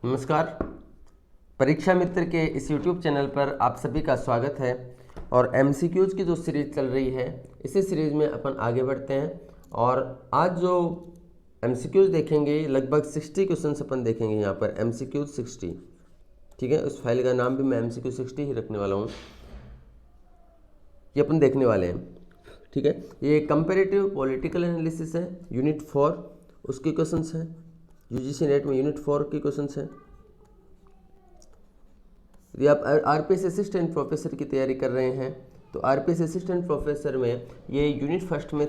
नमस्कार। परीक्षा मित्र के इस YouTube चैनल पर आप सभी का स्वागत है। और MCQs की जो सीरीज चल रही है, इसी सीरीज में अपन आगे बढ़ते हैं। और आज जो MCQs देखेंगे, लगभग 60 क्वेश्चंस अपन देखेंगे यहाँ पर। MCQs 60, ठीक है। उस फाइल का नाम भी मैं MCQ 60 ही रखने वाला हूँ। ये अपन देखने वाले हैं, ठीक है। ये कंपेरेटिव पॉलिटिकल एनालिसिस है, यूनिट 4 उसके क्वेश्चंस हैं। UGC नेट में यूनिट 4 के क्वेश्चंस हैं। यदि आप RPS असिस्टेंट प्रोफेसर की तैयारी कर रहे हैं तो RPS असिस्टेंट प्रोफेसर में ये यूनिट फर्स्ट में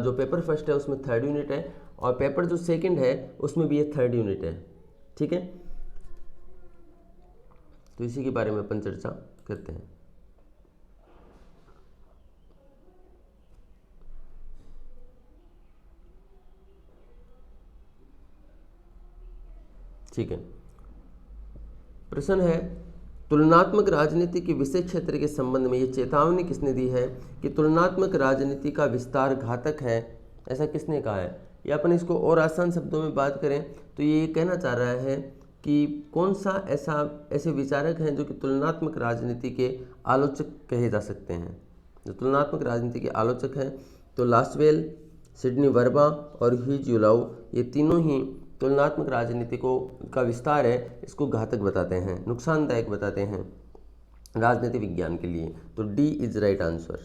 जो पेपर फर्स्ट है उसमें 3rd यूनिट है, और पेपर जो सेकंड है उसमें भी ये 3rd यूनिट है, ठीक है। तो इसी के बारे में अपन चर्चा करते हैं। ठीक है। प्रश्न है, तुलनात्मक राजनीति के विषय क्षेत्र के संबंध में ये चेतावनी किसने दी है कि तुलनात्मक राजनीति का विस्तार घातक है? ऐसा किसने कहा है? या अपन इसको और आसान शब्दों में बात करें तो ये कहना चाह रहा है कि कौन सा ऐसे विचारक हैं जो कि तुलनात्मक राजनीति के आलोचक कहे जा सकते हैं। जो तुलनात्मक राजनीति के आलोचक हैं तो लास्वेल, सिडनी वर्बा और ह्यूज यूलाउ, ये तीनों ही तुलनात्मक राजनीति को का विस्तार है इसको घातक बताते हैं, नुकसानदायक बताते हैं राजनीति विज्ञान के लिए। तो डी इज राइट आंसर।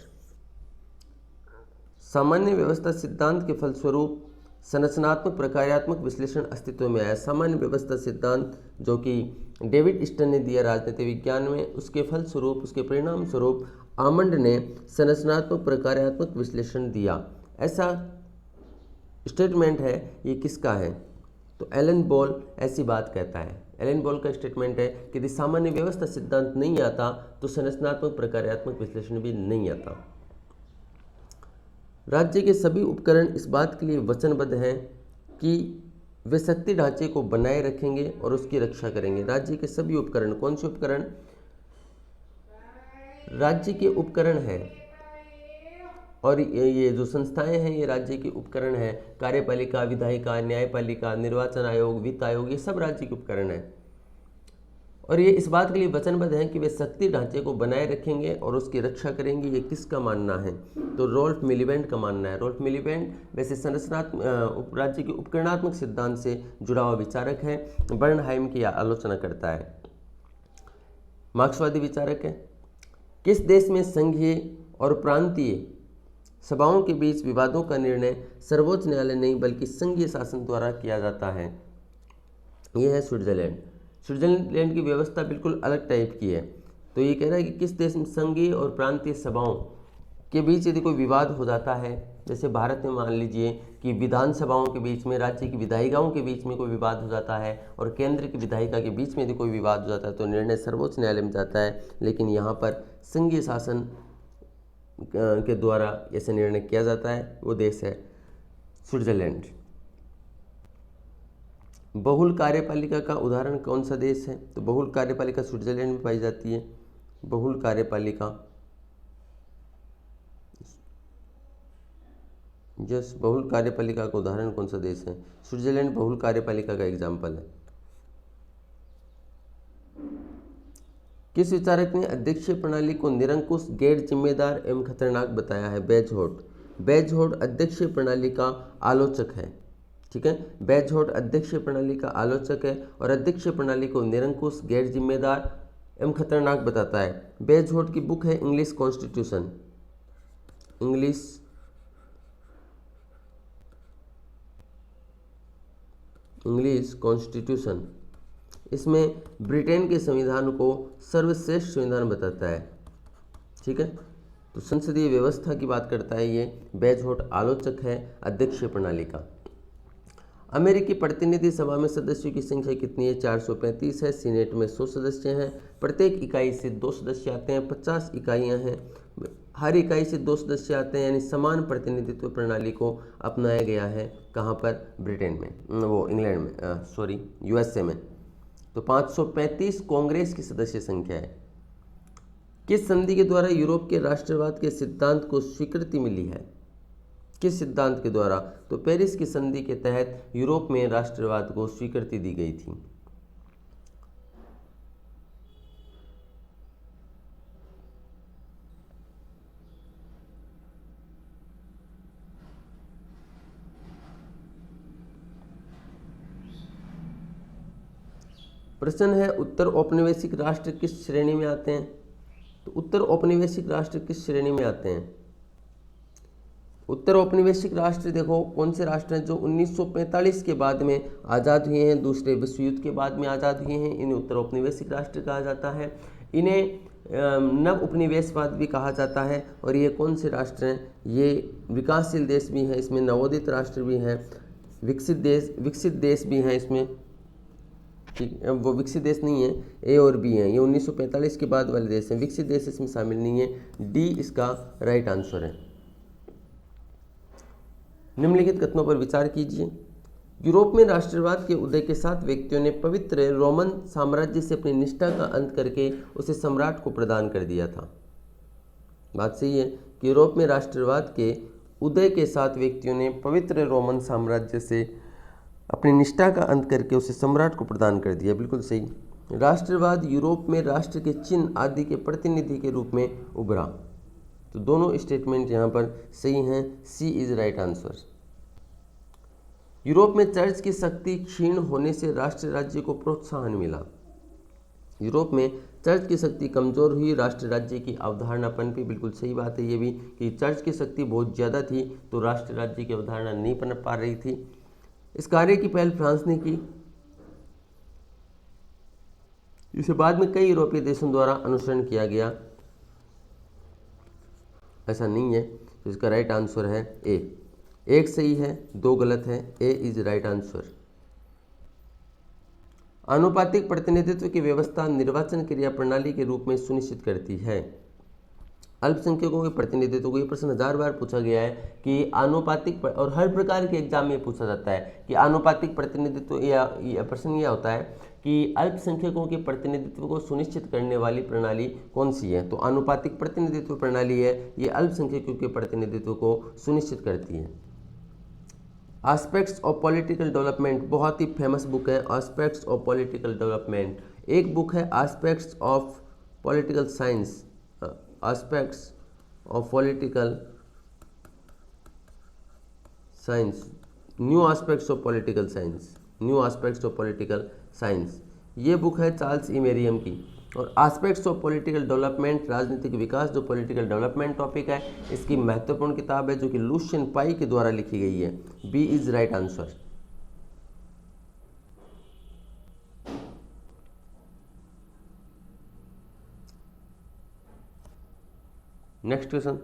सामान्य व्यवस्था सिद्धांत के फलस्वरूप संरचनात्मक प्रकार्यात्मक विश्लेषण अस्तित्व में आया। सामान्य व्यवस्था सिद्धांत जो कि डेविड स्टन ने दिया राजनीति विज्ञान में, उसके फलस्वरूप, उसके परिणाम स्वरूप आमंड ने संरचनात्मक प्रकार्यात्मक विश्लेषण दिया। ऐसा स्टेटमेंट है, ये किसका है? तो एलन बॉल ऐसी बात कहता है। एलन बॉल का स्टेटमेंट है कि यदि सामान्य व्यवस्था सिद्धांत नहीं आता तो संरचनात्मक प्रकार्यात्मक विश्लेषण भी नहीं आता। राज्य के सभी उपकरण इस बात के लिए वचनबद्ध हैं कि वे शक्ति ढांचे को बनाए रखेंगे और उसकी रक्षा करेंगे। राज्य के सभी उपकरण, कौन से उपकरण? राज्य के उपकरण हैं, और ये जो संस्थाएं हैं ये राज्य के उपकरण हैं। कार्यपालिका, विधायिका, न्यायपालिका, निर्वाचन आयोग, वित्त आयोग, ये सब राज्य के उपकरण हैं। और ये इस बात के लिए वचनबद्ध हैं कि वे शक्ति ढांचे को बनाए रखेंगे और उसकी रक्षा करेंगे। ये किसका मानना है? तो रोल्फ मिलीबैंड का मानना है। रोल्फ मिलीबैंड वैसे संरचनात्मक राज्य के उपकरणात्मक सिद्धांत से जुड़ा हुआ विचारक है। बर्नहाइम की आलोचना करता है, मार्क्सवादी विचारक है। किस देश में संघीय और प्रांतीय सभाओं के बीच विवादों का निर्णय सर्वोच्च न्यायालय नहीं बल्कि संघीय शासन द्वारा किया जाता है? यह है स्विट्जरलैंड। स्विट्जरलैंड की व्यवस्था बिल्कुल अलग टाइप की है। तो ये कह रहा है कि किस देश में संघीय और प्रांतीय सभाओं के बीच यदि कोई विवाद हो जाता है, जैसे भारत में मान लीजिए कि विधानसभाओं के बीच में, राज्य की विधायिकाओं के बीच में कोई विवाद हो जाता है और केंद्र की विधायिका के बीच में यदि कोई विवाद हो जाता है तो निर्णय सर्वोच्च न्यायालय में जाता है। लेकिन यहाँ पर संघीय शासन के द्वारा ऐसे निर्णय किया जाता है। वो देश है स्विट्जरलैंड। बहुल कार्यपालिका का उदाहरण कौन सा देश है? तो बहुल कार्यपालिका स्विट्जरलैंड में पाई जाती है। बहुल कार्यपालिका, बहुल कार्यपालिका का उदाहरण कौन सा देश है? स्विट्जरलैंड बहुल कार्यपालिका का एग्जाम्पल है। किस विचारक ने अध्यक्षीय प्रणाली को निरंकुश, गैर जिम्मेदार एवं खतरनाक बताया है? बेजहोर्ट। बेजहोर्ट अध्यक्षीय प्रणाली का आलोचक है, ठीक है। बेजहोर्ट अध्यक्षीय प्रणाली का आलोचक है और अध्यक्षीय प्रणाली को निरंकुश, गैर जिम्मेदार एवं खतरनाक बताता है। बेजहोर्ट की बुक है इंग्लिश कॉन्स्टिट्यूशन। English constitution. इसमें ब्रिटेन के संविधान को सर्वश्रेष्ठ संविधान बताता है, ठीक है। तो संसदीय व्यवस्था की बात करता है ये। बेजहोर्ट आलोचक है अध्यक्षीय प्रणाली का। अमेरिकी प्रतिनिधि सभा में सदस्यों की संख्या कितनी है? 435 है। सीनेट में 100 सदस्य हैं। प्रत्येक इकाई से 2 सदस्य आते हैं। 50 इकाइयाँ हैं, हर इकाई से 2 सदस्य आते हैं, यानी समान प्रतिनिधित्व प्रणाली को अपनाया गया है। कहाँ पर? ब्रिटेन में, वो इंग्लैंड में, सॉरी USA में। तो 535 कांग्रेस की सदस्य संख्या है। किस संधि के द्वारा यूरोप के राष्ट्रवाद के सिद्धांत को स्वीकृति मिली है? किस सिद्धांत के द्वारा? तो पेरिस की संधि के तहत यूरोप में राष्ट्रवाद को स्वीकृति दी गई थी। प्रश्न है उत्तर औपनिवेशिक राष्ट्र किस श्रेणी में आते हैं? तो उत्तर औपनिवेशिक राष्ट्र किस श्रेणी में आते हैं? उत्तर औपनिवेशिक राष्ट्र देखो कौन से राष्ट्र हैं जो 1945 के बाद में आज़ाद हुए हैं, दूसरे विश्व युद्ध के बाद में आज़ाद हुए हैं, इन्हें उत्तर औपनिवेशिक राष्ट्र कहा जाता है। इन्हें नव उपनिवेशवाद भी कहा जाता है। और ये कौन से राष्ट्र हैं? ये विकासशील देश भी हैं, इसमें नवोदित राष्ट्र भी हैं, विकसित देश भी हैं इसमें, ठीक। वो विकसित देश नहीं है, ए और बी हैं, ये 1945 के बाद वाले देश हैं, विकसित देश इसमें शामिल नहीं है। डी इसका राइट आंसर है। निम्नलिखित कथनों पर विचार कीजिए। यूरोप में राष्ट्रवाद के उदय के साथ व्यक्तियों ने पवित्र रोमन साम्राज्य से अपनी निष्ठा का अंत करके उसे सम्राट को प्रदान कर दिया था। बात सही है कि यूरोप में राष्ट्रवाद के उदय के साथ व्यक्तियों ने पवित्र रोमन साम्राज्य से अपनी निष्ठा का अंत करके उसे सम्राट को प्रदान कर दिया, बिल्कुल सही। राष्ट्रवाद यूरोप में राष्ट्र के चिन्ह आदि के प्रतिनिधि के रूप में उभरा। तो दोनों स्टेटमेंट यहाँ पर सही हैं, सी इज राइट आंसर। यूरोप में चर्च की शक्ति क्षीण होने से राष्ट्र राज्य को प्रोत्साहन मिला। यूरोप में चर्च की शक्ति कमजोर हुई, राष्ट्र राज्य की अवधारणा पनपी, बिल्कुल सही बात है ये भी कि चर्च की शक्ति बहुत ज़्यादा थी तो राष्ट्र राज्य की अवधारणा नहीं पनप पा रही थी। इस कार्य की पहल फ्रांस ने की, इसे बाद में कई यूरोपीय देशों द्वारा अनुसरण किया गया। ऐसा नहीं है, तो इसका राइट आंसर है ए। एक सही है, दो गलत है, ए इज राइट आंसर। आनुपातिक प्रतिनिधित्व की व्यवस्था निर्वाचन क्रिया प्रणाली के रूप में सुनिश्चित करती है। अल्पसंख्यकों के प्रतिनिधित्व को, ये प्रश्न 1000 बार पूछा गया है कि आनुपातिक, और हर प्रकार के एग्जाम में पूछा जाता है कि आनुपातिक प्रतिनिधित्व, या प्रश्न यह होता है कि अल्पसंख्यकों के प्रतिनिधित्व को सुनिश्चित करने वाली प्रणाली कौन सी है? तो आनुपातिक प्रतिनिधित्व प्रणाली है, ये अल्पसंख्यकों के प्रतिनिधित्व को सुनिश्चित करती है। एस्पेक्ट्स ऑफ पॉलिटिकल डेवलपमेंट बहुत ही फेमस बुक है, एस्पेक्ट्स ऑफ पॉलिटिकल डेवलपमेंट। एक बुक है aspects of political science, aspects of political science, new aspects of political science, new aspects of political science, ये बुक है चार्ल्स ई मेरियम की। और aspects of political development, राजनीतिक विकास, जो political development topic है, इसकी महत्वपूर्ण किताब है जो कि लुशियन पाई के द्वारा लिखी गई है। B is right answer. Next question,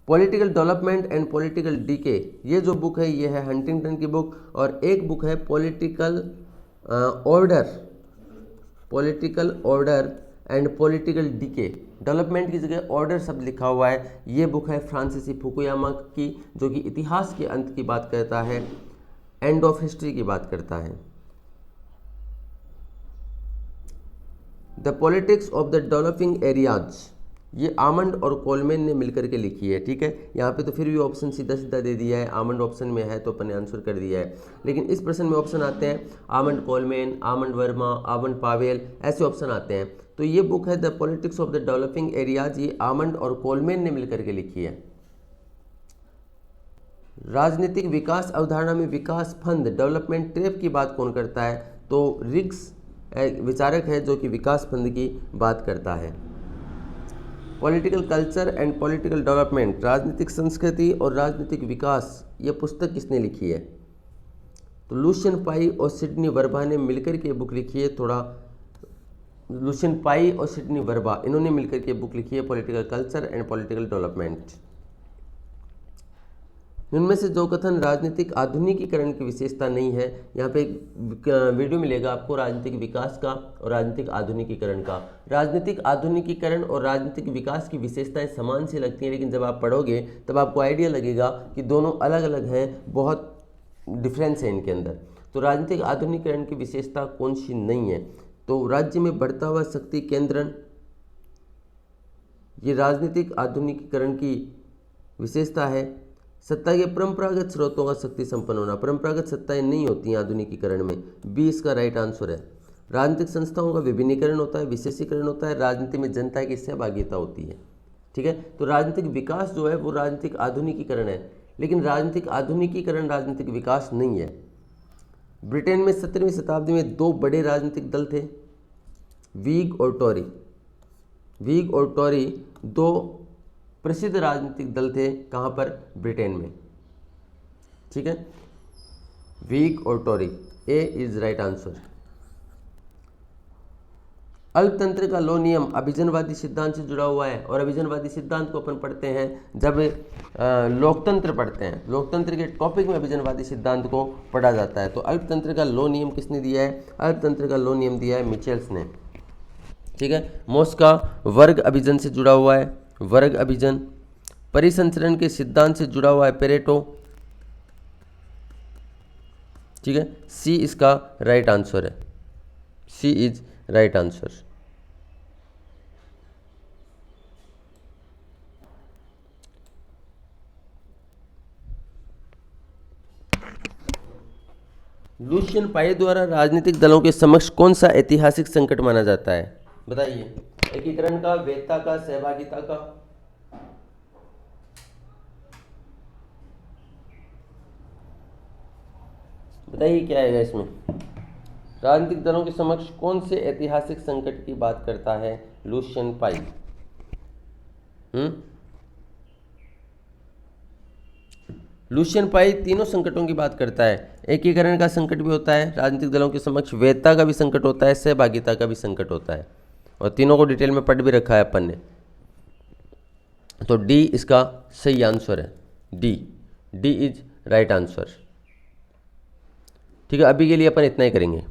political development and political decay, ये जो बुक है ये है हंटिंगटन की बुक। और एक बुक है political order, political order and political decay, development की जगह ऑर्डर शब्द लिखा हुआ है। ये बुक है फ्रांसीसी फुकुयामा की, जो कि इतिहास के अंत की बात करता है, एंड ऑफ हिस्ट्री की बात करता है। The politics of the developing areas, ये आमंड और कोलमैन ने मिलकर के लिखी है, ठीक है। यहाँ पे तो फिर भी ऑप्शन सीधा सीधा दे दिया है, आमंड ऑप्शन में है तो अपन ने आंसर कर दिया है। लेकिन इस प्रश्न में ऑप्शन आते हैं Almond Coleman, Almond Verba, Almond Powell, ऐसे ऑप्शन आते हैं। तो ये बुक है the politics of the developing areas, ये आमंड और कोलमैन ने मिलकर के लिखी है। राजनीतिक विकास अवधारणा में विकास फंड, डेवलपमेंट ट्रैप की बात कौन करता है? तो रिग्स विचारक है जो कि विकास फंड की बात करता है। Political culture and political development, राजनीतिक संस्कृति और राजनीतिक विकास, ये पुस्तक किसने लिखी है? तो लुशियन पाई और सिडनी वर्बा ने मिलकर के बुक लिखी है। थोड़ा लुशियन पाई और सिडनी वर्बा, इन्होंने मिलकर के बुक लिखी है political culture and political development. इनमें से जो कथन राजनीतिक आधुनिकीकरण की विशेषता नहीं है, यहाँ पे एक वीडियो मिलेगा आपको राजनीतिक विकास का और राजनीतिक आधुनिकीकरण का। राजनीतिक आधुनिकीकरण और राजनीतिक विकास की विशेषताएं समान सी लगती हैं, लेकिन जब आप पढ़ोगे तब आपको आइडिया लगेगा कि दोनों अलग अलग हैं, बहुत डिफरेंस है इनके अंदर। तो राजनीतिक आधुनिकीकरण की विशेषता कौन सी नहीं है? तो राज्य में बढ़ता हुआ शक्ति केंद्रण, ये राजनीतिक आधुनिकीकरण की विशेषता है। सत्ता के परंपरागत स्रोतों का शक्ति संपन्न होना, परंपरागत सत्ताएं नहीं होती हैं आधुनिकीकरण में, बी इसका राइट आंसर है। राजनीतिक संस्थाओं का विभिन्नीकरण होता है, विशेषीकरण होता है, राजनीति में जनता की सहभागिता होती है, ठीक है। तो राजनीतिक विकास जो है वो राजनीतिक आधुनिकीकरण है, लेकिन राजनीतिक आधुनिकीकरण राजनीतिक विकास नहीं है। ब्रिटेन में 17वीं शताब्दी में दो बड़े राजनीतिक दल थे, व्हिग और टॉरी। व्हिग और टॉरी दो प्रसिद्ध राजनीतिक दल थे, कहाँ पर? ब्रिटेन में। ठीक है, व्हिग और टॉरी, ए इज राइट आंसर। अल्पतंत्र का लो नियम अभिजनवादी सिद्धांत से जुड़ा हुआ है, और अभिजनवादी सिद्धांत को अपन पढ़ते हैं जब लोकतंत्र पढ़ते हैं। लोकतंत्र के टॉपिक में अभिजनवादी सिद्धांत को पढ़ा जाता है। तो अल्पतंत्र का लो नियम किसने दिया है? अल्पतंत्र का लो नियम दिया है मिचेल्स ने। ठीक है, मोस्का वर्ग अभिजन से जुड़ा हुआ है, वर्ग अभिजन। परिसंचरण के सिद्धांत से जुड़ा हुआ है पेरेटो। ठीक है, सी इसका राइट आंसर है, सी इज राइट आंसर। लुशियन पाई द्वारा राजनीतिक दलों के समक्ष कौन सा ऐतिहासिक संकट माना जाता है? बताइए। एकीकरण का, वैधता का, सहभागिता का? बताइए क्या आएगा इसमें। राजनीतिक दलों के समक्ष कौन से ऐतिहासिक संकट की बात करता है लुशियन पाई? लुशियन पाई तीनों संकटों की बात करता है। एकीकरण का संकट भी होता है राजनीतिक दलों के समक्ष, वैधता का भी संकट होता है, सहभागिता का भी संकट होता है, और तीनों को डिटेल में पढ़ भी रखा है अपन ने। तो डी इसका सही आंसर है, डी इज राइट आंसर। ठीक है, अभी के लिए अपन इतना ही करेंगे।